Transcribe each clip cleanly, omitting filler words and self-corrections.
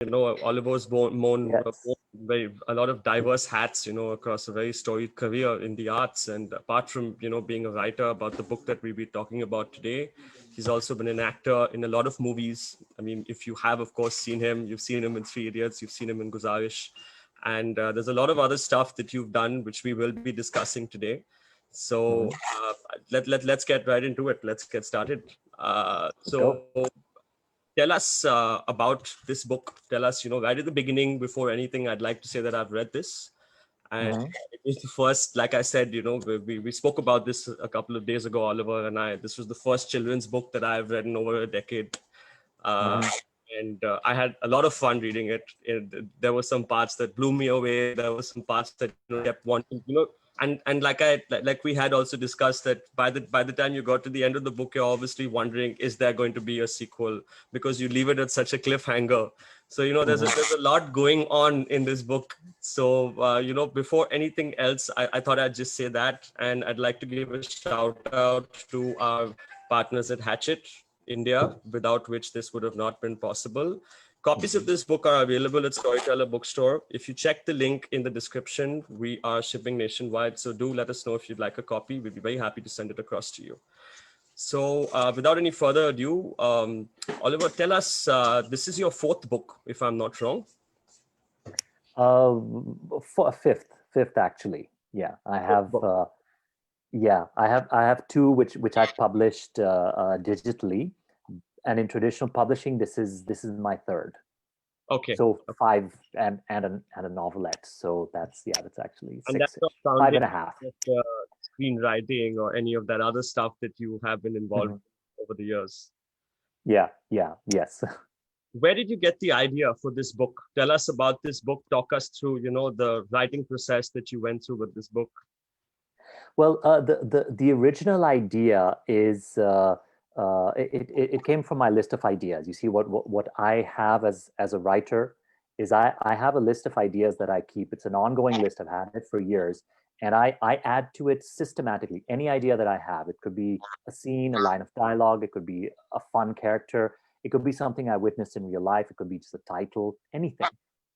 Oliver's Yes. a lot of diverse hats, across a very storied career in the arts. And apart from, being a writer about the book that we'll be talking about today, he's also been an actor in a lot of movies. I mean, if you have, of course, seen him, you've seen him in Three Idiots, you've seen him in Guzarish. And there's a lot of other stuff that you've done, which we will be discussing today. So let's get right into it. Let's get started. Let's go. Tell us about this book. Tell us, right at the beginning, before anything, I'd like to say that I've read this. And it was the first, like I said, we spoke about this a couple of days ago, Oliver and I. This was the first children's book that I've read in over a decade. And I had a lot of fun reading it. There were some parts that blew me away. There were some parts that kept wanting, and like we had also discussed that by the time you got to the end of the book, you're obviously wondering, is there going to be a sequel? Because you leave it at such a cliffhanger. So there's a lot going on in this book. So before anything else, I thought I'd just say that, and I'd like to give a shout out to our partners at Hatchet India, without which this would have not been possible. Copies of this book are available at Storyteller Bookstore. If you check the link in the description, we are shipping nationwide. So do let us know if you'd like a copy. We'd be very happy to send it across to you. So without any further ado, Oliver, tell us, this is your fourth book, if I'm not wrong. For fifth actually. Yeah, I have. I have two which I've published digitally, and in traditional publishing, this is my third. Okay. So five and a novelette. So that's actually and six, that's not 5.5. Screenwriting or any of that other stuff that you have been involved in over the years. Yes. Where did you get the idea for this book? Tell us about this book. Talk us through, the writing process that you went through with this book. Well, the original idea is it came from my list of ideas. You see, what I have as a writer is I have a list of ideas that I keep. It's an ongoing list. I've had it for years, and I add to it systematically. Any idea that I have, it could be a scene, a line of dialogue, it could be a fun character, it could be something I witnessed in real life, it could be just a title, anything.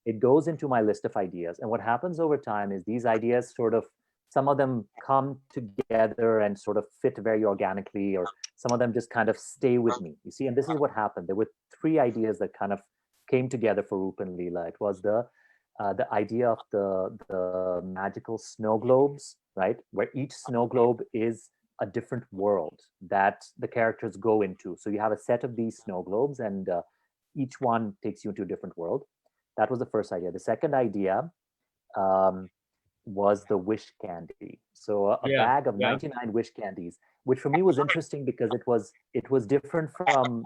It goes into my list of ideas, and what happens over time is these ideas sort of, some of them come together and sort of fit very organically, or some of them just kind of stay with me. You see, and this is what happened. There were three ideas that kind of came together for Roop and Leela. It was the idea of the magical snow globes, right? Where each snow globe is a different world that the characters go into. So you have a set of these snow globes, and each one takes you into a different world. That was the first idea. The second idea was the wish candy. So a bag of 99 wish candies, which for me was interesting because it was different from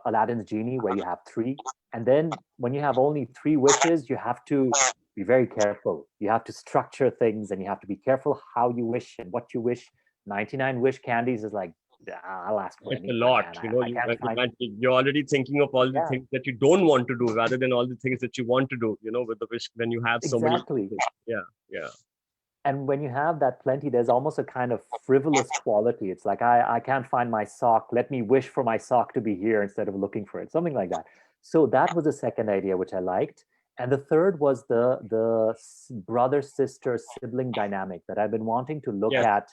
Aladdin's genie, where you have three, and then when you have only three wishes, you have to be very careful. You have to structure things, and you have to be careful how you wish and what you wish. 99 wish candies is like, I'll ask for anything. It's a lot. You're already thinking of all the things that you don't want to do rather than all the things that you want to do, with the wish, when you have so many. Yeah. And when you have that plenty, there's almost a kind of frivolous quality. It's like, I can't find my sock. Let me wish for my sock to be here instead of looking for it, something like that. So that was the second idea, which I liked. And the third was the brother-sister sibling dynamic that I've been wanting to look at,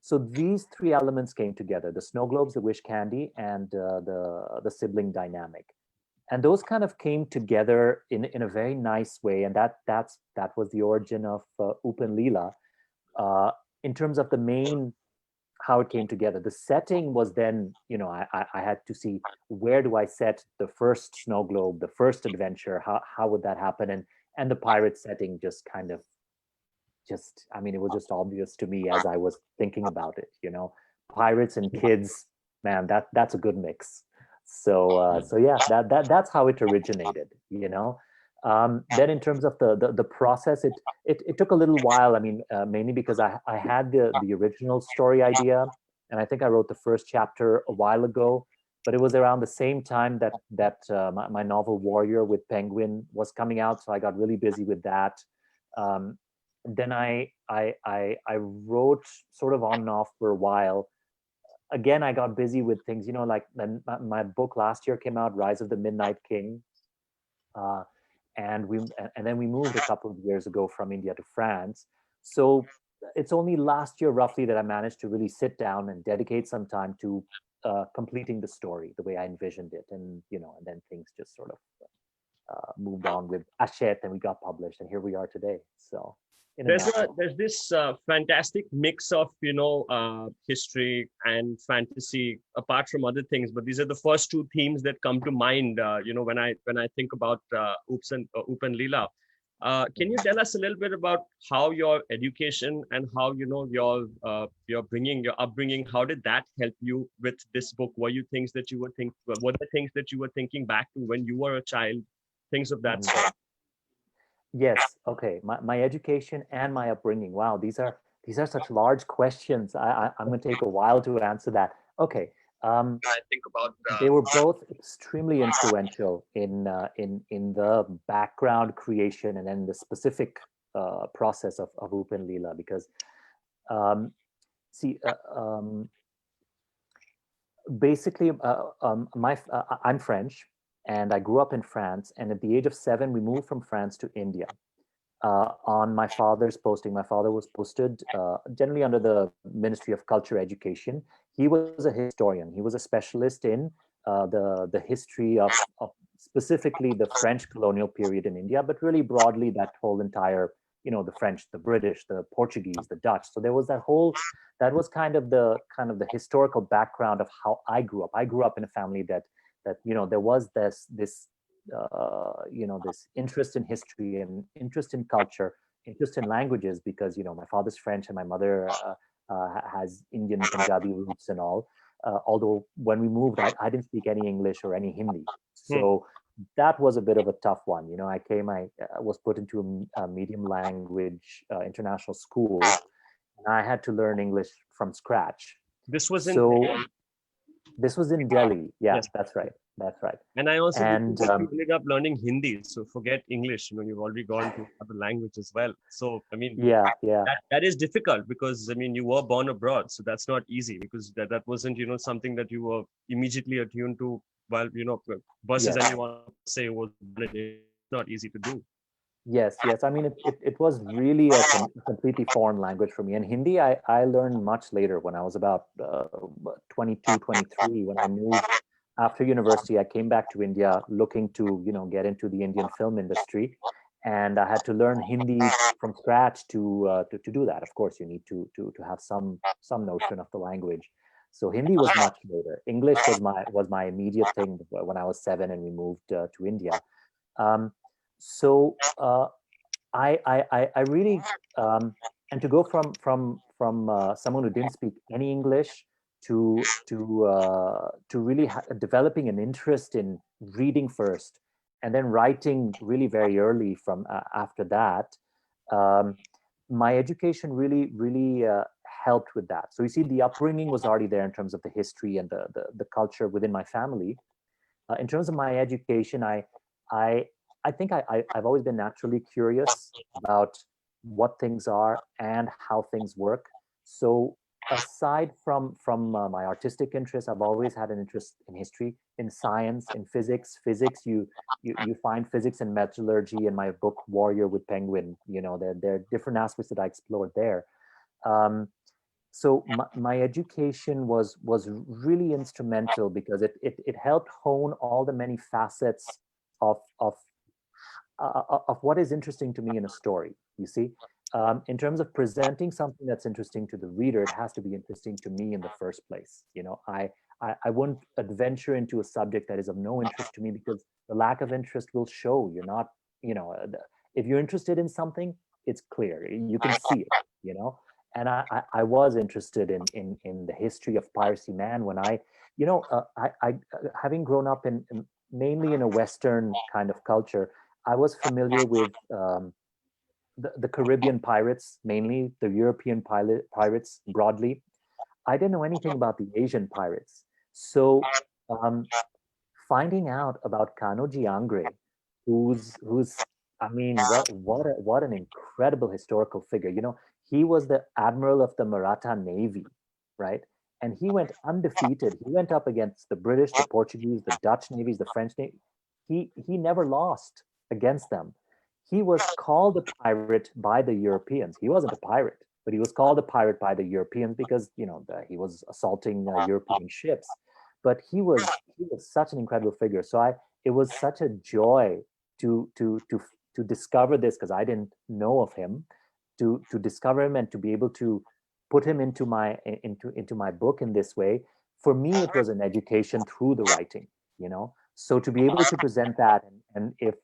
So these three elements came together: the snow globes, the wish candy, and the sibling dynamic. And those kind of came together in a very nice way, and that was the origin of Oop and Leela. In terms of the main, how it came together, the setting was then, I had to see, where do I set the first snow globe, the first adventure, how would that happen, and the pirate setting just kind of it was just obvious to me as I was thinking about it. Pirates and kids, man, that's a good mix. So yeah, that's how it originated. Then in terms of the process, it took a little while. Mainly because I had the original story idea, and I think I wrote the first chapter a while ago. But it was around the same time that my novel Warrior with Penguin was coming out, so I got really busy with that. Then I wrote sort of on and off for a while. again, I got busy with things, like then my book last year came out, Rise of the Midnight King. Uh, and then we moved a couple of years ago from India to France. So it's only last year roughly that I managed to really sit down and dedicate some time to completing the story the way I envisioned it. And, and then things just sort of moved on with Ashet, and we got published, and here we are today. So in a nutshell. There's this fantastic mix of history and fantasy, apart from other things, but these are the first two themes that come to mind when I think about Oop and Lila. Can you tell us a little bit about how your education and how your upbringing, how did that help you with this book? Were there things that you were thinking back to when you were a child, things of that Mhm. sort? Yes. Okay. My education and my upbringing. Wow, these are such large questions. I'm going to take a while to answer that. Okay. Um, I think about they were both extremely influential in the background creation and then the specific process of Oop and Leela, because um, see, basically, I'm French, and I grew up in France. And at the age of 7, we moved from France to India. On my father's posting. My father was posted generally under the Ministry of Culture Education. He was a historian. He was a specialist in the history of specifically the French colonial period in India, but really broadly that whole entire, the French, the British, the Portuguese, the Dutch. So there was that was kind of the historical background of how I grew up. I grew up in a family that there was this interest in history and interest in culture, interest in languages, because my father's French and my mother has Indian Punjabi roots and all. Although when we moved, I didn't speak any English or any Hindi, Hmm. so that was a bit of a tough one. I was put into a medium language international school, and I had to learn English from scratch. This was in So this was in Delhi. Yeah, yes. that's right. That's right. And I also believe And that you ended up learning Hindi. So forget English. You've already gone to other language as well. So I mean, yeah, yeah. that is difficult because I mean you were born abroad, so that's not easy because that wasn't something that you were immediately attuned to. While versus Yes, anyone say was born in India, it's not easy to do. yes, yes. I mean, it was really a completely foreign language for me. And Hindi, I learned much later when I was about 22, 23, when I moved after university. I came back to India looking to, get into the Indian film industry. And I had to learn Hindi from scratch to do that. Of course, you need to have some notion of the language. So Hindi was much later. English was my immediate thing when I was 7 and we moved to India. Um, so I really and to go from someone who didn't speak any English to really developing an interest in reading first, and then writing really very early from after that. Um, my education really helped with that. So you see, the upbringing was already there in terms of the history and the culture within my family. In terms of my education, I I think I've always been naturally curious about what things are and how things work. So aside from my artistic interests, I've always had an interest in history, in science, in physics. Physics, you find physics and metallurgy in my book Warrior with Penguin. There are different aspects that I explored there. Um, so my education was really instrumental because it helped hone all the many facets of what is interesting to me in a story. You see, in terms of presenting something that's interesting to the reader, it has to be interesting to me in the first place. I wouldn't adventure into a subject that is of no interest to me, because the lack of interest will show. You're not, if you're interested in something, it's clear. You can see it. You know, and I was interested in the history of piracy, man. When I having grown up mainly in a Western kind of culture, I was familiar with the Caribbean pirates, mainly the European pirates broadly. I didn't know anything about the Asian pirates. So um, finding out about Kanoji Angre, who's I mean, what an incredible historical figure. He was the admiral of the Maratha Navy, right? and he went undefeated. He went up against the British, the Portuguese, the Dutch navies, the French navy. He never lost against them. He was called a pirate by the Europeans. He wasn't a pirate, but he was called a pirate by the Europeans because he was assaulting European ships. But he was such an incredible figure. So it was such a joy to to to to discover this, because I didn't know of him, to discover him and to be able to put him into my book in this way. For me, it was an education through the writing, so to be able to present that, and if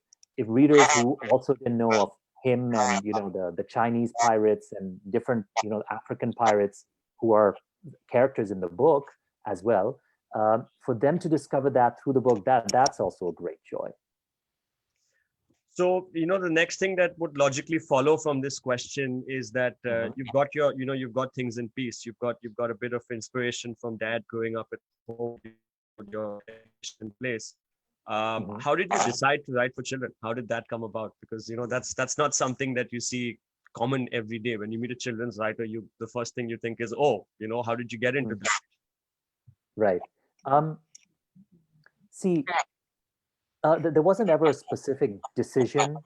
readers who also didn't know of him, and the Chinese pirates and different African pirates who are characters in the book as well, for them to discover that through the book, that's also a great joy. So, the next thing that would logically follow from this question is that you've got you've got things in peace. You've got a bit of inspiration from dad growing up at home, your education place. How did you decide to write for children? How did that come about? Because that's not something that you see common every day. When you meet a children's writer, the first thing you think is, oh, how did you get into that? Right. See, there wasn't ever a specific decision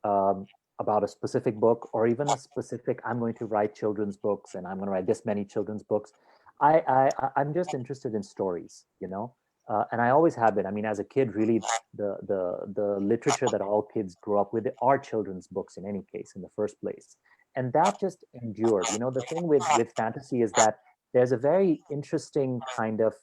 about a specific book, or even a specific, I'm going to write children's books and I'm going to write this many children's books. I'm just interested in stories, and I always have been. I mean, as a kid, really, the literature that all kids grow up with are children's books in any case, in the first place, and that just endured. The thing with fantasy is that there's a very interesting kind of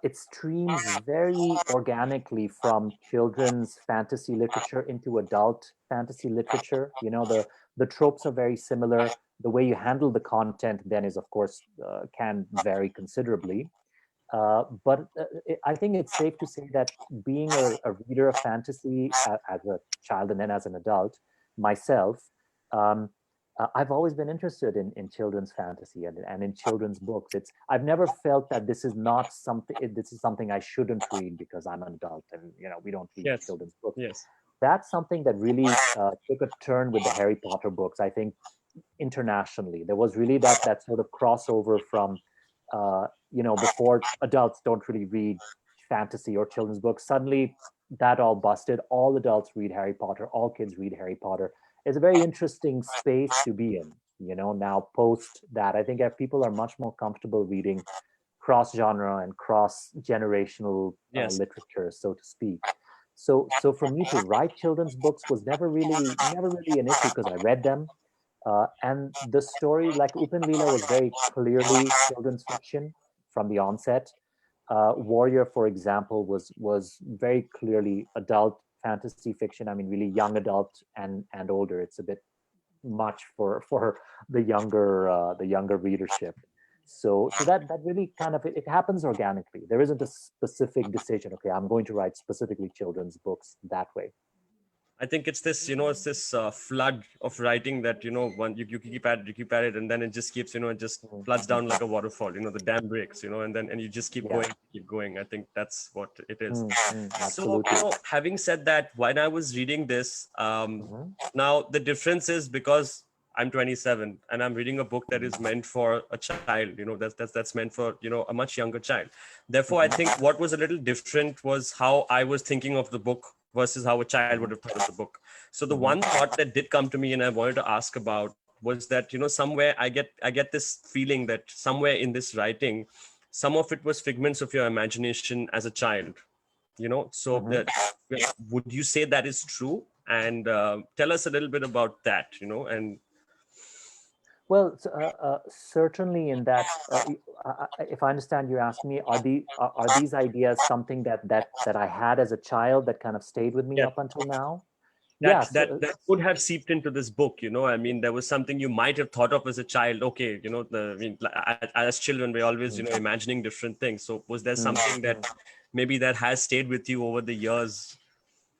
it streams very organically from children's fantasy literature into adult fantasy literature. The tropes are very similar. The way you handle the content then is, of course, can vary considerably. But I think it's safe to say that being a reader of fantasy as a child and then as an adult myself, um, I've always been interested in children's fantasy and in children's books. I've never felt that this is not something. This is something I shouldn't read because I'm an adult and we don't read Yes. children's books. Yes. That's something that really took a turn with the Harry Potter books. I think internationally there was really that sort of crossover from before, adults don't really read fantasy or children's books. Suddenly that all busted. All adults read Harry Potter, all kids read Harry Potter. It's a very interesting space to be in, now post that. I think people are much more comfortable reading cross genre and cross generational Yes. literature, so to speak. So for me to write children's books was never really an issue, because I read them. And the story, like Lila, was very clearly children's fiction from the onset. Warrior, for example, was very clearly adult fantasy fiction. I mean, really young adult and older. It's a bit much for the younger readership. So that really kind of, it happens organically. There isn't a specific decision. Okay, I'm going to write specifically children's books that way. I think it's this flood of writing that one you keep at it, and then it just keeps it just floods down like a waterfall. The dam breaks, and you just keep Yeah. going. I think that's what it is. So Absolutely. having said that, when I was reading this, Mhm. now the difference is because I'm 27 and I'm reading a book that is meant for a child. That's meant for a much younger child. Therefore, I think what was a little different was how I was thinking of the book versus how a child would have thought of the book. So the one thought that did come to me and I wanted to ask about was that somewhere I get this feeling that somewhere in this writing, some of it was figments of your imagination as a child. So that, would you say that is true? And tell us a little bit about that. And Well, certainly in that, if I understand, you're asking me, are these ideas something that I had as a child that kind of stayed with me yeah, up until now? that Yeah. that that could have seeped into this book. I mean, there was something you might have thought of as a child. Okay, I mean, as children, we're always imagining different things. So was there something that maybe that has stayed with you over the years?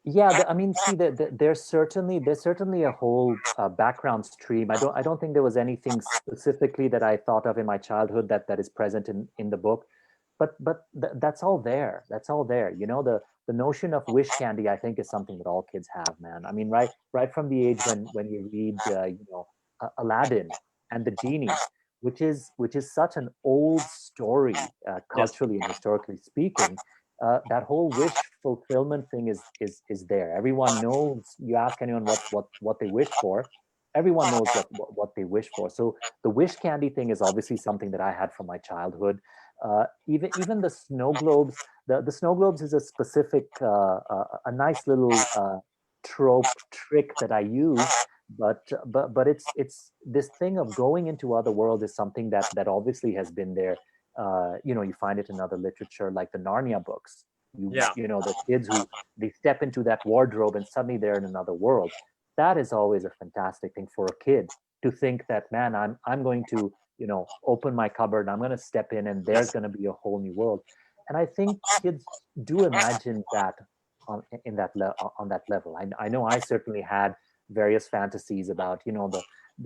Yeah, I mean, see, there's certainly a whole background stream. I don't think there was anything specifically that I thought of in my childhood that is present in the book, but that's all there. That's all there. The notion of wish candy, I think, is something that all kids have, man. I mean, right from the age when you read Aladdin and the genie. which is such an old story, Yes. culturally and historically speaking. That whole wish fulfillment thing is there. Everyone knows. You ask anyone what they wish for, everyone knows what they wish for. So the wish candy thing is obviously something that I had from my childhood. Even the snow globes. The snow globes is a specific, a nice little trope trick that I use, but it's this thing of going into other world is something that obviously has been there. You find it in other literature like the Narnia books. Yeah. The kids who they step into that wardrobe and suddenly they're in another world. That is always a fantastic thing for a kid to think that, man, I'm going to open my cupboard and I'm going to step in and there's Yes. going to be a whole new world. And I think kids do imagine that on that level. I know I certainly had various fantasies about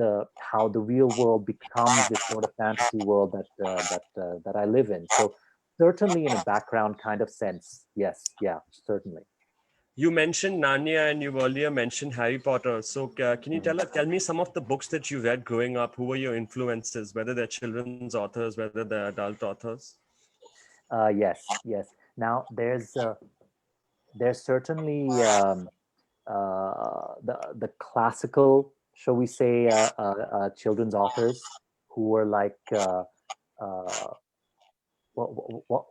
the how the real world becomes this sort of fantasy world that I live in. So certainly in a background kind of sense, yes, yeah, certainly. You mentioned Narnia and you've earlier mentioned Harry Potter. So can you Mhm. tell me some of the books that you read growing up? Who were your influences, whether they're children's authors, whether they're adult authors? Yes, yes. Now there's certainly the classical, shall we say, children's authors who were like uh, what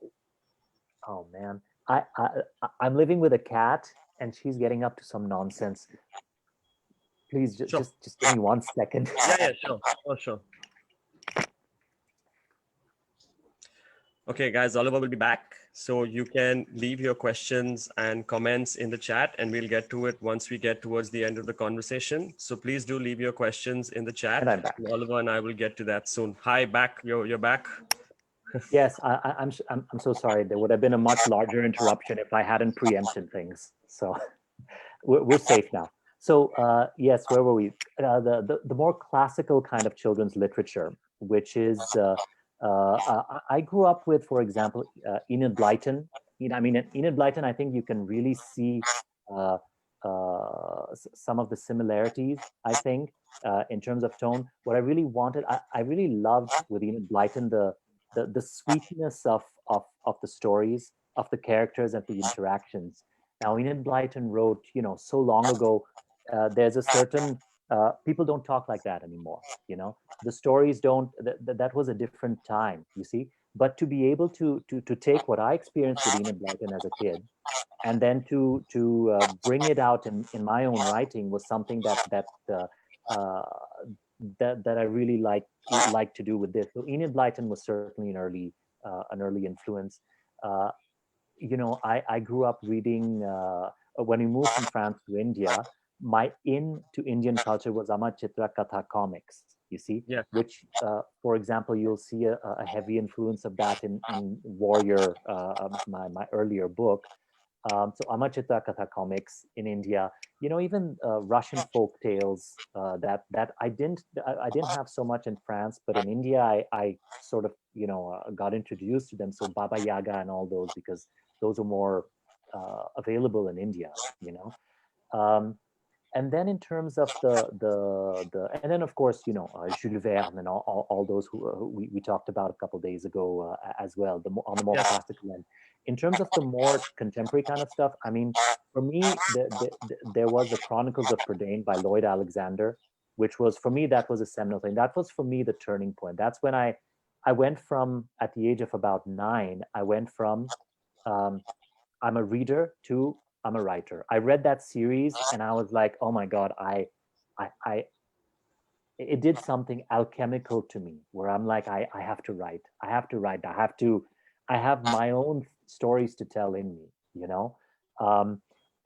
oh man, I'm living with a cat and she's getting up to some nonsense. Please Sure. just give me 1 second. Yeah, yeah, sure. Oh, sure. Okay, guys, Oliver will be back. So you can leave your questions and comments in the chat, and we'll get to it once we get towards the end of the conversation. So please do leave your questions in the And chat. I'm back. Oliver and I will get to that soon. Hi, back. You're back. Yes, I'm so sorry. There would have been a much larger interruption if I hadn't preempted things. So we're safe now. So yes, where were we? The more classical kind of children's literature, which is I grew up with, for example, Enid Blyton. I mean, in Enid Blyton, I think you can really see uh, some of the similarities. I think in terms of tone, what I really wanted, I really loved with Enid Blyton the sweetness of the stories, of the characters, and the interactions. Now, Enid Blyton wrote, so long ago. There's a certain people don't talk like that anymore. The stories don't. That was a different time. You see, but to be able to take what I experienced with Enid Blyton as a kid, and then to bring it out in my own writing was something uh, that I really like to do with this. So Enid Blyton was certainly an early influence. Uh, I grew up reading when we moved from France to India. My in to Indian culture was Amachitra Katha comics. You see, Yeah. which, for example, you'll see a heavy influence of that in Warrior, my earlier book. So Amachitra Katha comics in India, even Russian folk tales that I didn't have so much in France, but in India I sort of got introduced to them. So Baba Yaga and all those, because those are more available in India. You know, um, and then in terms of and then of course Jules Verne and all those who we talked about a couple of days ago as well, on the more Yes. classical end. In terms of the more contemporary kind of stuff, I mean, for me there was the Chronicles of Prydain by Lloyd Alexander, which was, for me, that was a seminal thing. That was for me the turning point. That's when I went from, at the age of about 9, I went from um, I'm a reader to I'm a writer. I read that series and I was like, oh my God, I it did something alchemical to me where I'm like, I have to write. I have to write. I have my own stories to tell in me, you know? Um,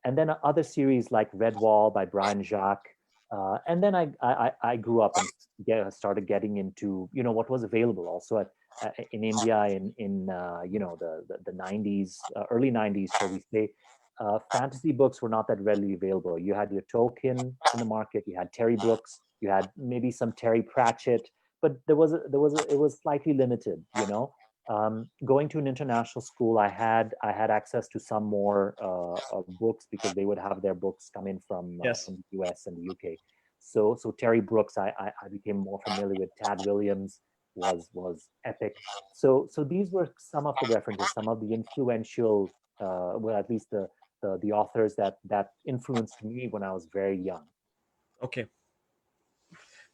and then other series like Red Wall by Brian Jacques. And then I grew up and started getting into, what was available also in India in the 90s, early 90s, shall we say. Fantasy books were not that readily available. You had your Tolkien in the market, you had Terry Brooks, you had maybe some Terry Pratchett, but it was slightly limited. Going to an international school, I had access to some more books because they would have their books come in Yes. from the US and the UK. So Terry Brooks, I became more familiar with. Tad Williams, was epic. So these were some of the references, some of the influential, well, at least the authors that influenced me when I was very young. Okay.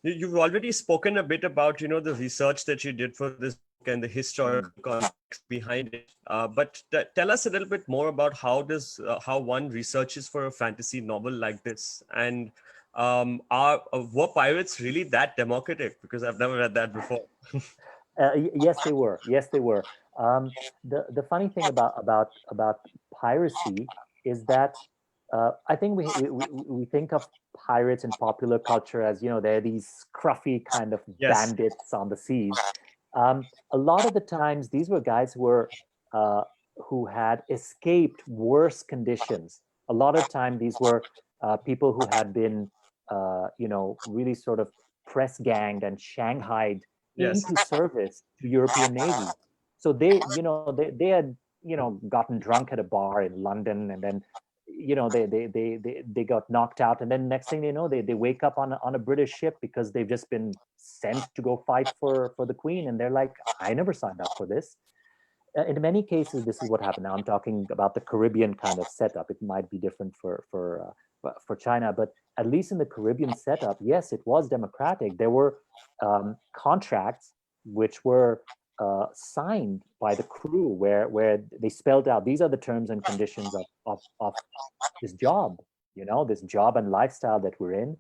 You've already spoken a bit about, the research that you did for this book and the historical Mm. context behind it. But tell us a little bit more about how one researches for a fantasy novel like this, and were pirates really that democratic? Because I've never read that before. Yes, they were. Yes, they were. The funny thing about piracy is that I think we think of pirates in popular culture as, they're these scruffy kind of Yes. bandits on the seas. A lot of the times, these were guys uh, who had escaped worse conditions. A lot of time, these were people who had been, really sort of press ganged and shanghaied Yes. into service to European navies. So they had, gotten drunk at a bar in London, and then, they got knocked out, and then next thing they know, they wake up on a British ship because they've just been sent to go fight for the Queen, and they're like, I never signed up for this. In many cases, this is what happened. Now I'm talking about the Caribbean kind of setup. It might be different for China, but at least in the Caribbean setup, yes, it was democratic. There were contracts which were signed by the crew, where they spelled out, these are the terms and conditions of this job, this job and lifestyle that we're in.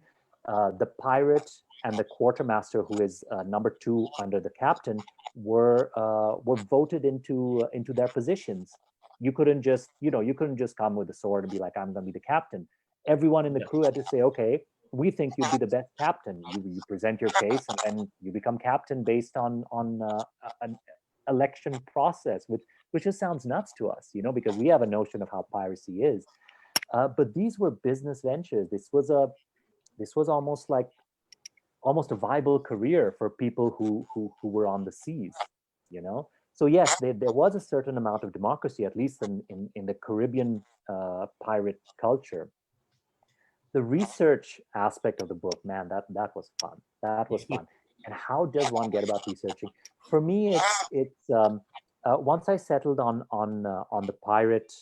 The pirate and the quartermaster, who is number two under the captain, were voted into their positions. You couldn't just come with a sword and be like, I'm going to be the captain. Everyone in the Yeah. crew had to say, okay, we think you'd be the best captain. You present your case, and then you become captain based on an election process, which just sounds nuts to us, because we have a notion of how piracy is. But these were business ventures. This was almost a viable career for people who were on the seas, So yes, there was a certain amount of democracy, at least in the Caribbean pirate culture. The research aspect of the book, man, that was fun. That was fun. And how does one get about researching? For me, it's once I settled on the pirate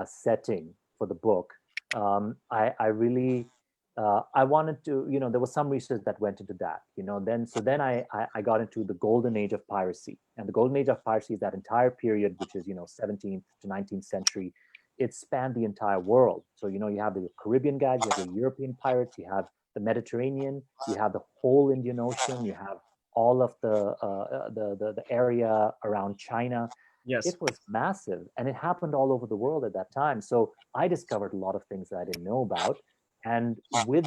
setting for the book. I really I wanted to, there was some research that went into that, then I got into the golden age of piracy. And the golden age of piracy is that entire period, which is, 17th to 19th century. It spanned the entire world. So, you have the Caribbean guys, you have the European pirates, you have the Mediterranean, you have the whole Indian Ocean, you have all of the area around China. Yes. It was massive, and it happened all over the world at that time. So I discovered a lot of things that I didn't know about. And with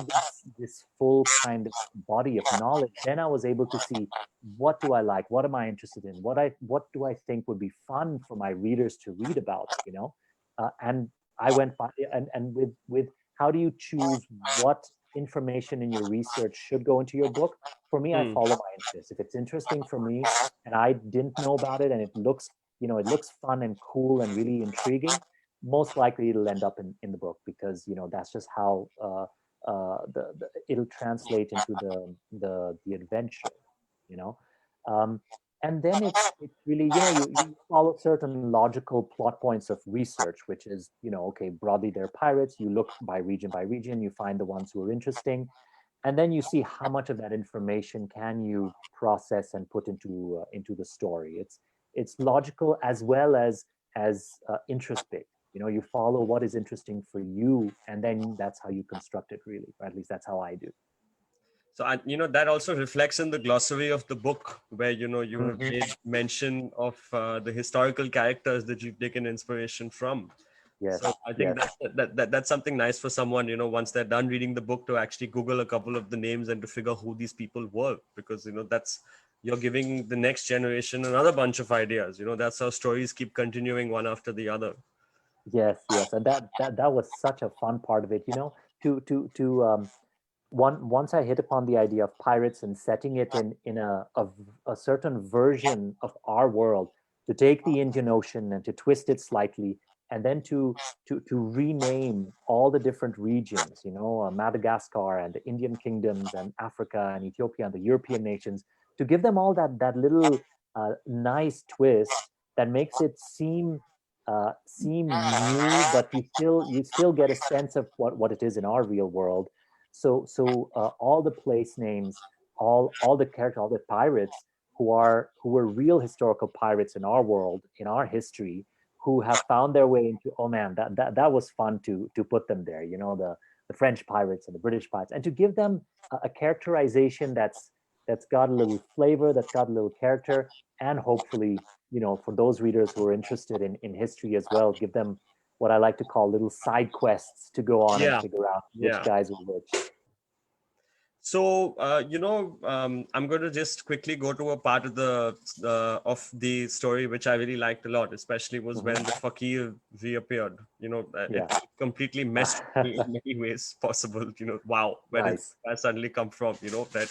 this full kind of body of knowledge, then I was able to see, what do I like, what am I interested in, what do I think would be fun for my readers to read about, and I went by, and with how do you choose what information in your research should go into your book? For me, I Hmm. follow my interest. If it's interesting for me and I didn't know about it, and it looks fun and cool and really intriguing, most likely it'll end up in the book, because that's just how it'll translate into the adventure, you know. Um, and then it's really, you follow certain logical plot points of research, which is, okay, broadly they're pirates. You look by region, you find the ones who are interesting, and then you see how much of that information can you process and put into the story. It's logical as well as interesting. You follow what is interesting for you, and then that's how you construct it, really, or at least that's how I do. So, that also reflects in the glossary of the book, where, you have Hmm. made mention of the historical characters that you've taken inspiration from. So Yes, I think yes. that's something nice for someone, once they're done reading the book, to actually Google a couple of the names and to figure who these people were, because, that's, you're giving the next generation another bunch of ideas. That's how stories keep continuing one after the other. Yes, yes, and that was such a fun part of it. To once I hit upon the idea of pirates and setting it in a certain version of our world, to take the Indian Ocean and to twist it slightly, and then to rename all the different regions, Madagascar and the Indian kingdoms and Africa and Ethiopia and the European nations, to give them all that little nice twist that makes it seem new, but you still get a sense of what it is in our real world. So all the place names, all the characters, all the pirates who were real historical pirates in our world, in our history, who have found their way into, oh man, that was fun to put them there, the French pirates and the British pirates, and to give them a characterization that's got a little flavor, that's got a little character, and hopefully, for those readers who are interested in history as well, give them what I like to call little side quests to go on and Yeah, figure out which yeah. guys were which. So, I'm going to just quickly go to a part of the story which I really liked a lot, especially was when Hmm. the fakir reappeared. It Yeah. completely messed with me in many ways possible. Wow, where did Nice. that suddenly come from? That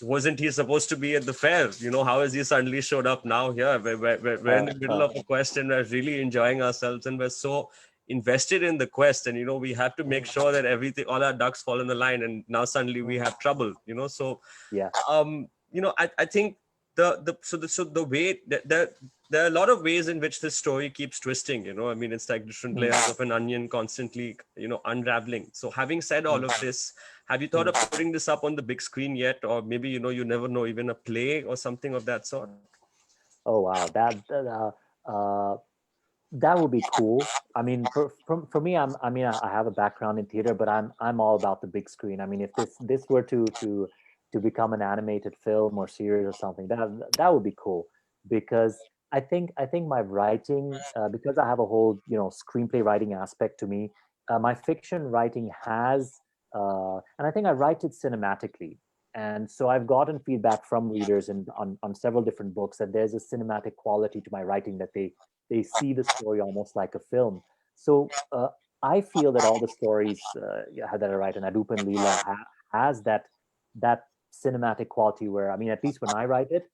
wasn't he supposed to be at the fair? How has he suddenly showed up now here? We're in Uh, the middle uh, of a quest and we're really enjoying ourselves and we're so invested in the quest, and we have to make sure that everything, all our ducks fall in the line, and now suddenly we have trouble. So yeah. I think the way that there are a lot of ways in which this story keeps twisting. I mean, it's like different Mm, layers of an onion constantly unraveling. So having said all mm, of this, have you thought mm. of putting this up on the big screen yet, or maybe you never know, even a play or something of that sort? Oh wow, that would be cool. I mean, for me, I have a background in theater, but I'm all about the big screen. I mean, if this were to become an animated film or series or something, that would be cool, because I think my writing, because I have a whole screenplay writing aspect to me, my fiction writing has, and I think I write it cinematically. And so I've gotten feedback from readers and on several different books that there's a cinematic quality to my writing, that they see the story almost like a film. So I feel that all the stories yeah, that I write, and Adoop and Lila has that cinematic quality where, I mean, at least when I write it,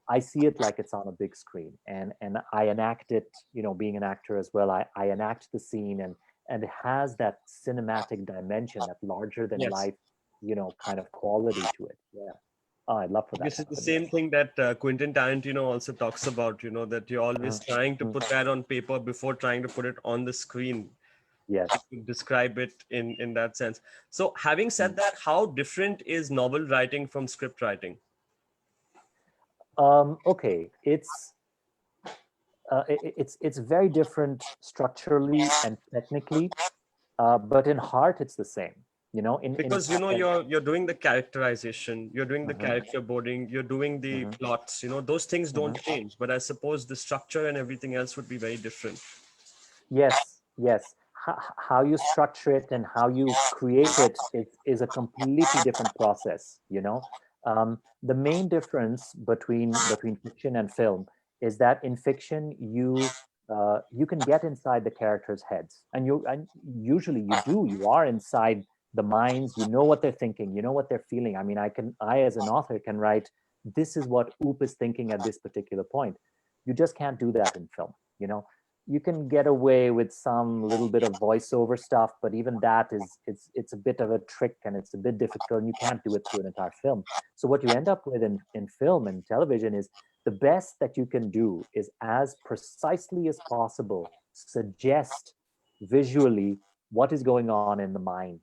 I see it like it's on a big screen, and I enact it. Being an actor as well, I enact the scene, and it has that cinematic dimension, that larger than Yes. life, kind of quality to it. Yeah. Oh, I'd love for that This to is the happen. same Yes. thing that Quentin Tarantino also talks about, that you're always Mhm. trying to Mhm. put that on paper before trying to put it on the screen, Yes. to describe it in that sense. So having Mm. said that, how different is novel writing from script writing? Okay, it's very different structurally and technically, but in heart it's the same. In Because fact, like, you're doing the characterization, you're doing the mhm, character boarding, you're doing the mhm, plots, those things don't mhm. change, but I suppose the structure and everything else would be very different. Yes, yes. How you structure it and how you create it is a completely different process. The main difference between fiction and film is that in fiction you can get inside the characters' heads, and usually you do. You are inside the minds. You know what they're thinking. You know what they're feeling. I mean, I as an author can write, this is what Oop is thinking at this particular point. You just can't do that in film. You can get away with some little bit of voiceover stuff, but even that is it's a bit of a trick, and it's a bit difficult, and you can't do it through an entire film. So what you end up with in film and television is, the best that you can do is, as precisely as possible, suggest visually what is going on in the mind,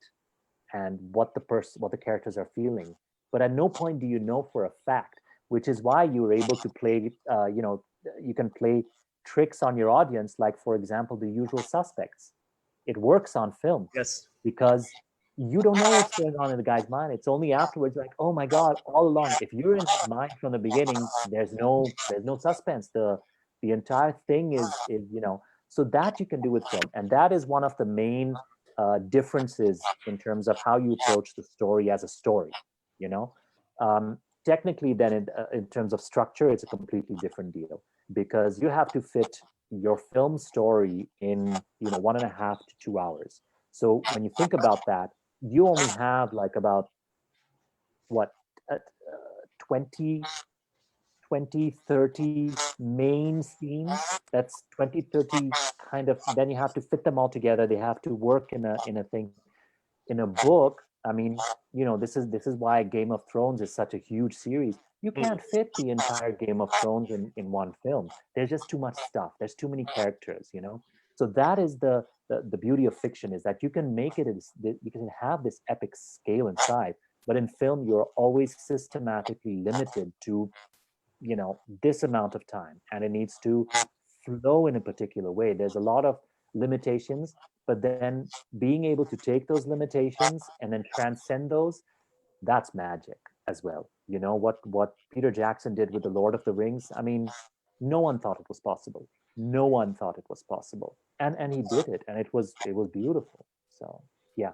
and what the characters are feeling. But at no point do you know for a fact, which is why you were able to play, you can play tricks on your audience, like, for example, The Usual Suspects. It works on film Yes. because you don't know what's going on in the guy's mind. It's only afterwards, like, oh my god, all along, if you're in his mind from the beginning, there's no suspense. The entire thing is. So that you can do with film, and that is one of the main differences in terms of how you approach the story as a story. You know, technically, then in terms of structure, it's a completely different deal, because you have to fit your film story in 1.5 to 2 hours. So when you think about that, you only have like about what, 20 20 30 main scenes. That's 20 30 kind of, then you have to fit them all together. They have to work in a thing. In a book, I mean, this is why Game of Thrones is such a huge series. You can't fit the entire Game of Thrones in one film. There's just too much stuff. There's too many characters, you know. So that is the beauty of fiction, is that you can make it you can have this epic scale inside, but in film you're always systematically limited to, you know, this amount of time, and it needs to flow in a particular way. There's a lot of limitations, but then being able to take those limitations and then transcend those, that's magic as well. You know what Peter Jackson did with the Lord of the Rings. I mean, no one thought it was possible. No one thought it was possible, and he did it, and it was beautiful. So yeah.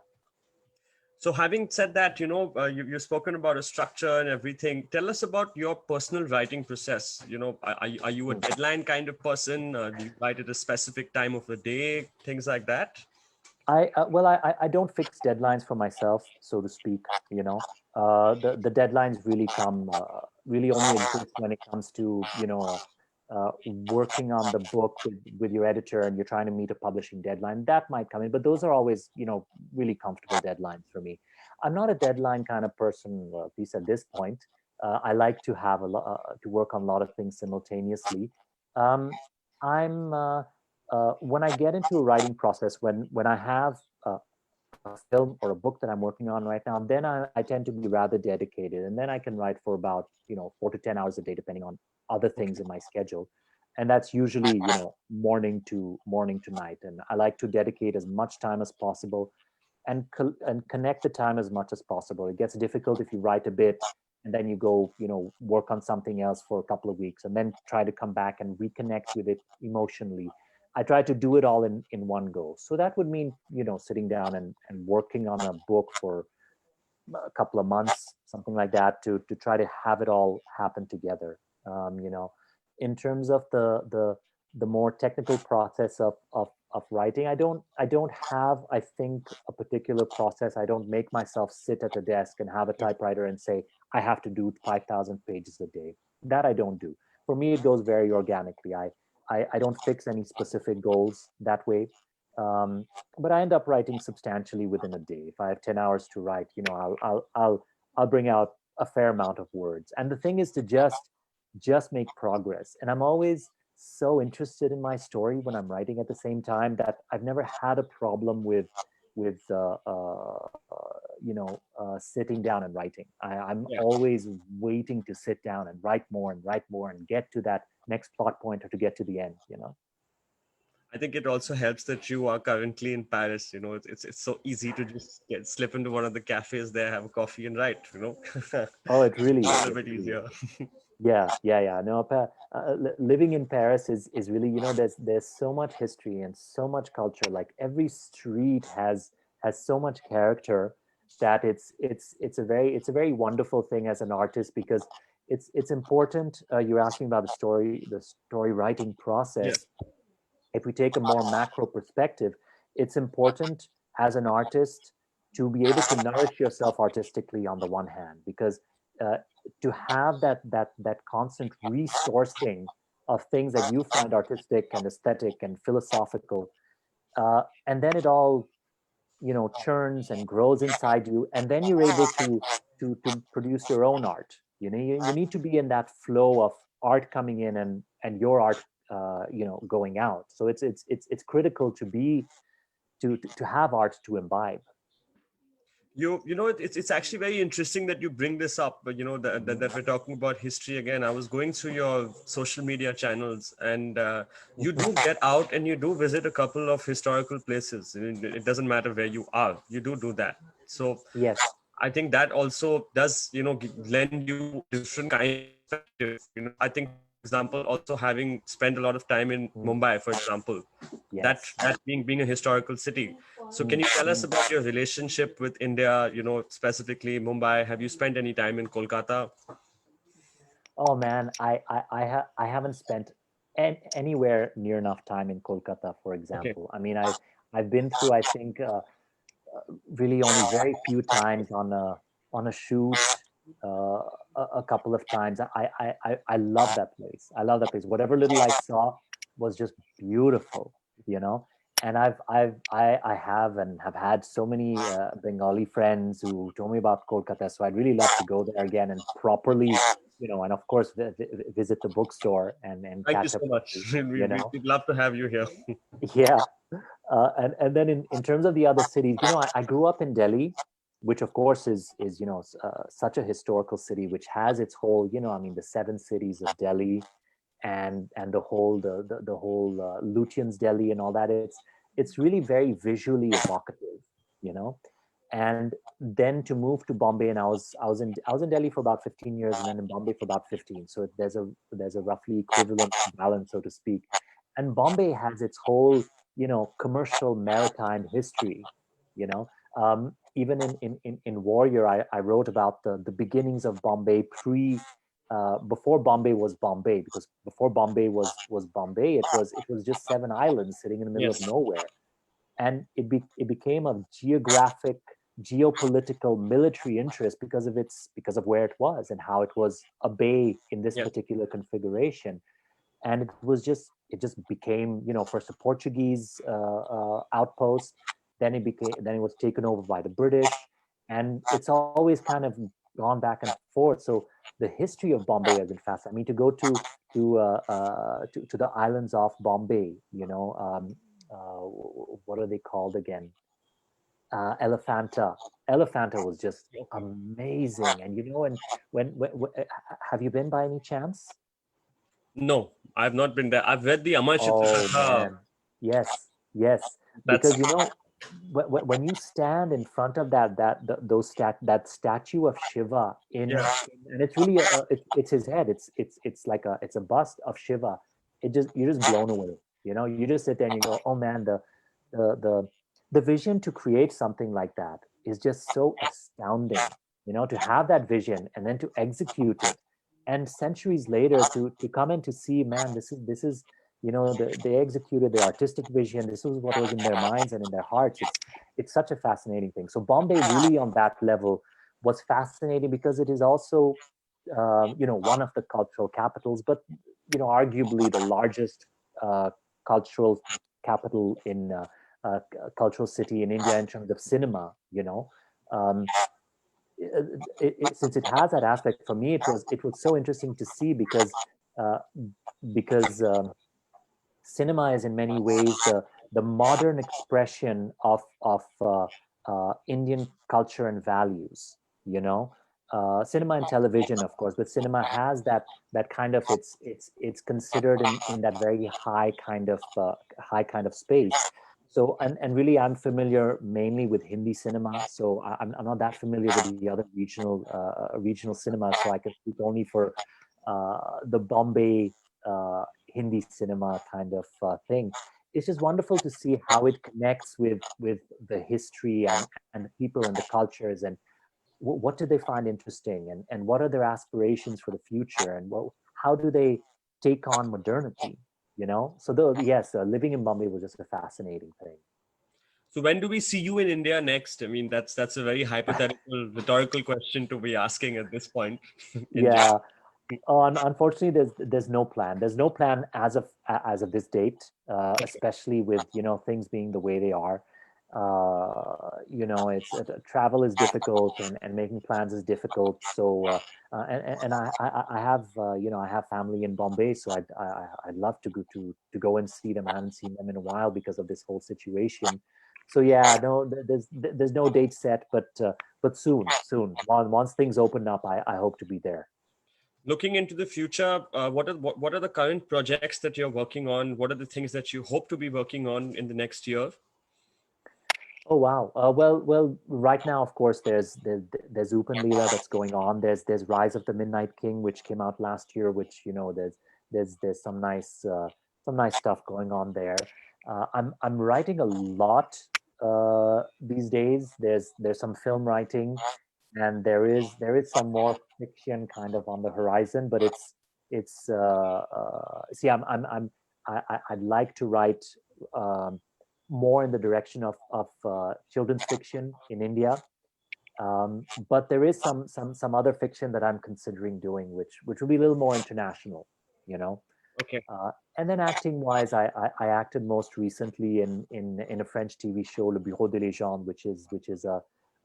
So having said that, you've spoken about a structure and everything. Tell us about your personal writing process. Are you a Hmm. deadline kind of person? Do you write at a specific time of the day? Things like that? I don't fix deadlines for myself, so to speak. You know, the deadlines really come really only exist when it comes to, you know, working on the book with your editor, and you're trying to meet a publishing deadline. That might come in, but those are always, you know, really comfortable deadlines for me. I'm not a deadline kind of person, at least at this point. I like to have to work on a lot of things simultaneously. Um, I'm When I get into a writing process, when I have a film or a book that I'm working on right now, then I tend to be rather dedicated, and then I can write for about, you know, 4 to 10 hours a day, depending on other things in my schedule, and that's usually, you know, morning to night, and I like to dedicate as much time as possible and connect the time as much as possible. It gets difficult if you write a bit and then you go, you know, work on something else for a couple of weeks and then try to come back and reconnect with it emotionally. I try to do it all in one go. So that would mean, you know, sitting down and working on a book for a couple of months, something like that, to try to have it all happen together. You know, in terms of the more technical process of writing, I don't have, I think, a particular process. I don't make myself sit at a desk and have a typewriter and say I have to do 5,000 pages a day. That I don't do. For me, it goes very organically. I don't fix any specific goals that way. Um, but I end up writing substantially within a day. If I have 10 hours to write, you know, I'll bring out a fair amount of words. And the thing is to just make progress. And I'm always so interested in my story when I'm writing at the same time that I've never had a problem with sitting down and writing. I'm Yeah. always waiting to sit down and write more and get to that next plot point or to get to the end, you know. I think it also helps that you are currently in Paris. It's so easy to just slip into one of the cafes there, have a coffee, and write. Oh, it It's really a is. little It bit really is. easier. Yeah, yeah, yeah. No, living in Paris is really, you know, there's so much history and so much culture. Like every street has so much character that it's a very wonderful thing as an artist, because it's important. You're asking about the story writing Yeah. process. If we take a more macro perspective, it's important as an artist to be able to nourish yourself artistically on the one hand, because uh, to have that constant resourcing of things that you find artistic and aesthetic and philosophical, and then it all, you know, churns and grows inside you, and then you're able to produce your own art. You know, you need to be in that flow of art coming in and your art, going out. So it's critical to be to have art to imbibe. It's actually very interesting that you bring this up, but that we're talking about history again. I was going through your social media channels, and you do get out and you do visit a couple of historical places. I mean, it doesn't matter where you are, you do that. So Yes. I think that also does, lend you different kind of perspective. I think, for example, also having spent a lot of time in Mm. Mumbai, for example, that Yes. that being a historical city. So can Mm. you tell us Mm. about your relationship with India, specifically Mumbai? Have you spent any time in Kolkata? Oh man, I haven't spent anywhere near enough time in Kolkata, for Okay. example. I mean, I've been through, I think, really only very few times on a shoot, uh, a couple of times. I love that place. I love that place. Whatever little I saw was just beautiful, you know. And I have and have had so many Bengali friends who told me about Kolkata. So I'd really love to go there again and properly and of course visit the bookstore and Thank you catch so up with much. you. We, You we, know, we'd love to have you here. yeah. And then in terms of the other cities, I grew up in Delhi, which of course is such a historical city, which has its whole, I mean, the seven cities of Delhi, and the whole the whole Lutyens Delhi and all that. It's really very visually evocative, you know. And then to move to Bombay, and I was in Delhi for about 15 years, and then in Bombay for about 15. So there's a roughly equivalent balance, so to speak. And Bombay has its whole, commercial maritime history. You know, even in Warrior, I wrote about the beginnings of Bombay before Bombay was Bombay, because before Bombay was Bombay, it was just seven islands sitting in the middle of Yes. nowhere, and it became a geographic, geopolitical, military interest because of where it was and how it was a bay in this Yes. particular configuration. And it just became, first a Portuguese outpost, then it was taken over by the British, and it's always kind of gone back and forth. So the history of Bombay has been fascinating. I mean, to go to the islands off Bombay, what are they called again? Elephanta. Elephanta was just Okay. amazing. And and have you been by any chance? No, I've not been there. I've read the Amar Oh Chitraratha. man, yes, yes. That's Because when you stand in front of that statue of Shiva yeah. and it's really it's his head. It's like it's a bust of Shiva. You're just blown away. You just sit there and you go, oh man, the the the vision to create something like that is just so astounding. To have that vision and then to execute it, and centuries later to come and to see, man, this is they executed their artistic vision. This was what was in their minds and in their hearts. It's such a fascinating thing. So Bombay really on that level was fascinating because it is also one of the cultural capitals, but arguably the largest cultural capital in cultural city in India in terms of cinema. Um, since it has that aspect, for me it was so interesting to see uh, because cinema is in many ways the modern expression of Indian culture and values. Cinema and television, of course, but cinema has that kind of it's considered in that very high kind of space. So and really, I'm familiar mainly with Hindi cinema, so I'm not that familiar with the other regional cinema. So I can speak only for the Bombay Hindi cinema kind of thing. It's just wonderful to see how it connects with the history and the people and the cultures, and what do they find interesting, and what are their aspirations for the future, and how do they take on modernity. So yes, living in Bombay was just a fascinating thing. So when do we see you in India next? I mean, that's a very hypothetical, rhetorical question to be asking at this point in general. Yeah. Unfortunately, there's no plan. There's no plan as of this date, especially with things being the way they are. It's travel is difficult, and making plans is difficult. So and I have I have family in Bombay, so I'd love to go and see them. I haven't seen them in a while because of this whole situation. So yeah, no, there's no date set, but soon, once things open up, I hope to be there. Looking into the future, what are the current projects that you're working on? What are the things that you hope to be working on in the next year? Oh wow. Well. Right now, of course, there's Lila that's going on. There's Rise of the Midnight King, which came out last year. Which there's some nice stuff going on there. I'm writing a lot these days. There's some film writing, and there is some more fiction kind of on the horizon. But it's see, I'd like to write. Um, More in the direction of children's fiction in India. But there is some other fiction that I'm considering doing, which will be a little more international, you know. Okay. And then acting wise, I acted most recently in a French TV show, Le Bureau de Légende, which is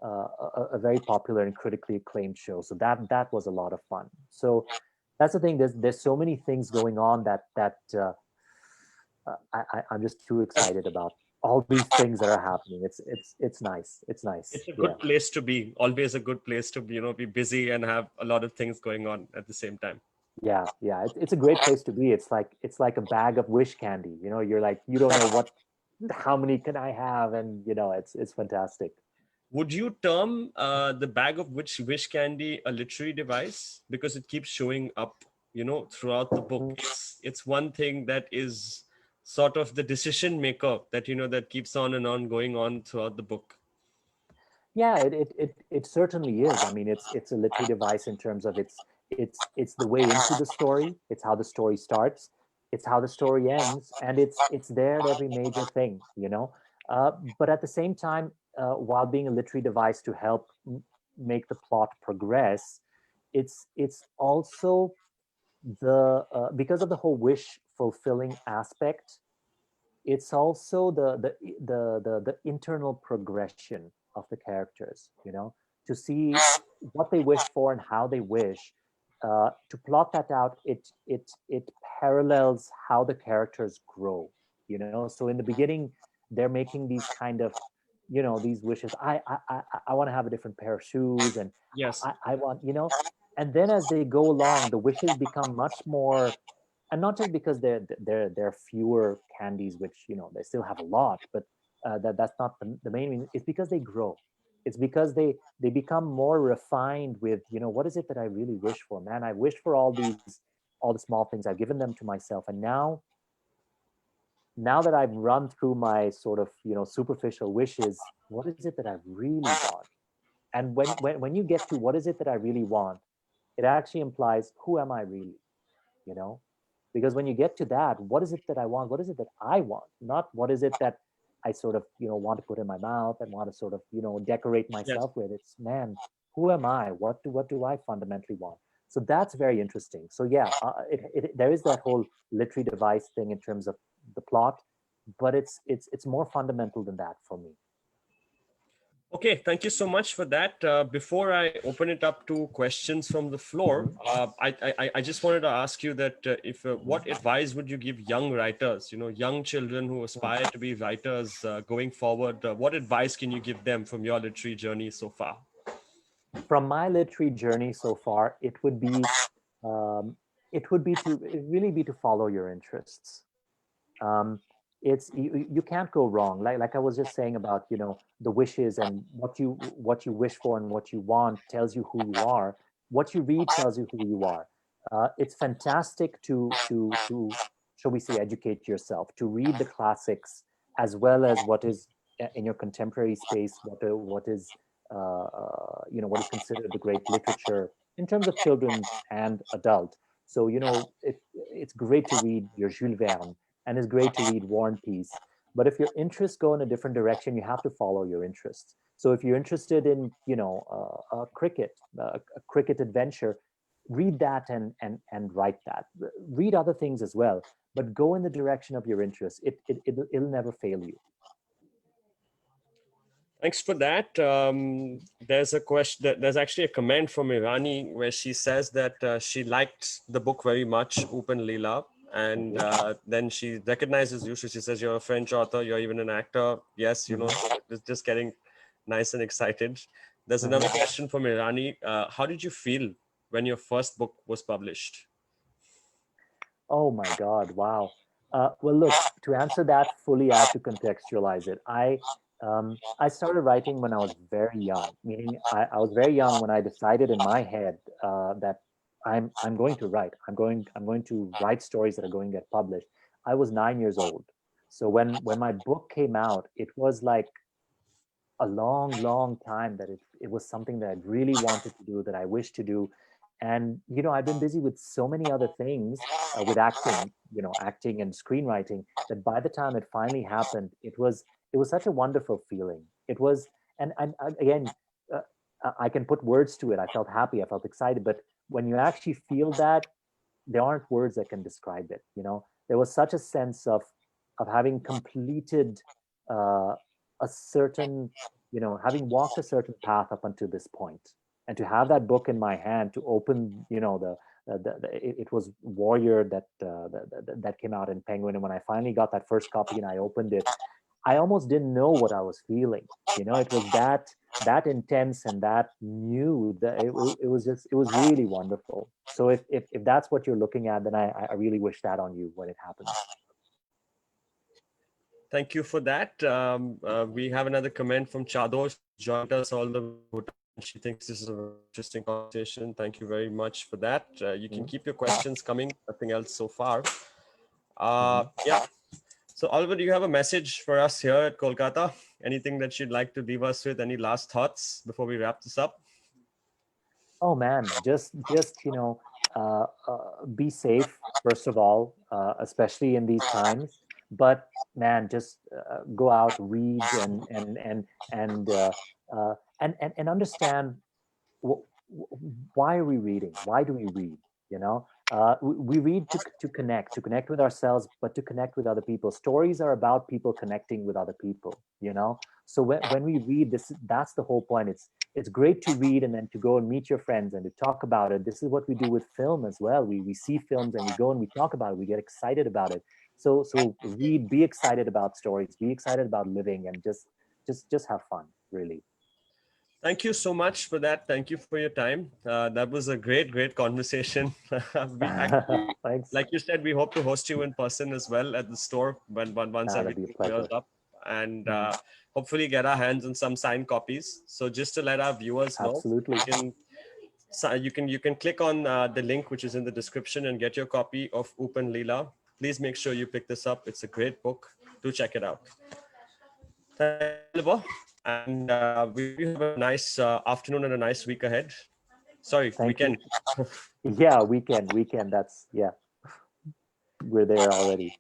a very popular and critically acclaimed show. So that was a lot of fun. So that's the thing. There's so many things going on I'm just too excited about all these things that are happening. It's nice. It's nice. It's a Yeah. good place to be. Always a good place to be, be busy and have a lot of things going on at the same time. Yeah, yeah, it's a great place to be. It's like a bag of wish candy. You're like you don't know how many can I have, and it's fantastic. Would you term the bag of which wish candy a literary device because it keeps showing up, throughout the book? It's one thing that is sort of the decision maker that that keeps on and on going on throughout the book. Yeah, it certainly is. I mean, it's a literary device in terms of it's the way into the story. It's how the story starts. It's how the story ends, and it's there at every major thing. But at the same time, while being a literary device to help make the plot progress, it's also because of the whole wish fulfilling aspect. It's also the internal progression of the characters, to see what they wish for and how they wish. To plot that out, it parallels how the characters grow. So in the beginning, they're making these kind of, these wishes. I want to have a different pair of shoes, and Yes. I want, and then as they go along, the wishes become much more, and not just because there are fewer candies, which they still have a lot, but that's not the main reason. It's because they grow. It's because they become more refined with, what is it that I really wish for? Man, I wish for all the small things. I've given them to myself, and now that I've run through my sort of superficial wishes, what is it that I really want? And when you get to what is it that I really want, it actually implies, who am I really? you know because when you get to that, what is it that I want? What is it that I want? Not what is it that I sort of want to put in my mouth and want to sort of decorate Yes. myself with. It's, man, who am I? What do I fundamentally want? So that's very interesting. So yeah, there is that whole literary device thing in terms of the plot, but it's more fundamental than that for me. Okay, thank you so much for that. Before I open it up to questions from the floor, Hmm. I just wanted to ask you that if what advice would you give young writers, young children who aspire to be writers going forward? What advice can you give them from your literary journey so far? From my literary journey so far, um, it really be to follow your interests. um, it's you can't go wrong, like I was just saying about the wishes, and what you wish for and what you want tells you who you are. What you read tells you who you are. It's fantastic to shall we say, educate yourself, to read the classics, as well as what is in your contemporary space, what is considered the great literature in terms of children and adult. So it's great to read your Jules Verne, and it's great to read War and Peace. But if your interests go in a different direction, you have to follow your interests. So if you're interested in, a cricket adventure, read that and write that. Read other things as well, but go in the direction of your interests. It'll never fail you. Thanks for that. There's a question. There's actually a comment from Irani where she says that she liked the book very much, Open Lila, and Mhm. then she recognizes you. So she says you're a French author. You're even an actor. Yes, Mhm. it's just getting nice and excited. There's another Mhm. question from Irani. How did you feel when your first book was published? Oh my God! Wow. Well, look, to answer that fully, I have to contextualize it. I started writing when I was very young, meaning I was very young when I decided in my head that I'm going to write. I'm going to write stories that are going to get published. I was 9 years old. So when my book came out, it was like a long, long time that it was something that I really wanted to do, that I wished to do. And, I've been busy with so many other things, with acting, acting and screenwriting, that by the time it finally happened, it was such a wonderful feeling. It was, and again, uh, I can put words to it. I felt happy, I felt excited, but when you actually feel that, there aren't words that can describe it. There was such a sense of having completed uh, a certain having walked a certain path up until this point, and to have that book in my hand, to open, it was Warrior that came out in Penguin, and when I finally got that first copy and I opened it, I almost didn't know what I was feeling. It was that intense and that new, that it was really wonderful. So if that's what you're looking at, then I really wish that on you when it happens. Thank you for that. We have another comment from Chador. She joined us all the way. She thinks this is a very interesting conversation. Thank you very much for that. You can keep your questions coming. Nothing else so far. Yeah. So Oliver, do you have a message for us here at Kolkata? Anything that you'd like to leave us with? Any last thoughts before we wrap this up? Oh man, just be safe first of all, especially in these times. But man, just go out, read, and understand why are we reading? Why do we read? We read to connect with ourselves, but to connect with other people. Stories are about people connecting with other people. So when we read this, that's the whole point. It's great to read and then to go and meet your friends and to talk about it. This is what we do with film as well. We see films and we go and we talk about it. We get excited about it. So read, be excited about stories, be excited about living, and just have fun, really. Thank you so much for that. Thank you for your time. That was a great conversation. We actually, Thanks. like you said, we hope to host you in person as well at the store once That'd be a everything clears pleasure. up, and hopefully get our hands on some signed copies. So just to let our viewers know, Absolutely. you can click on the link which is in the description and get your copy of Up and Lila. Please make sure you pick this up. It's a great book. Do check it out. Thank you, Oliver. And we have a nice afternoon and a nice week ahead. Sorry, Thank weekend. you. Yeah, weekend. That's, yeah, we're there already.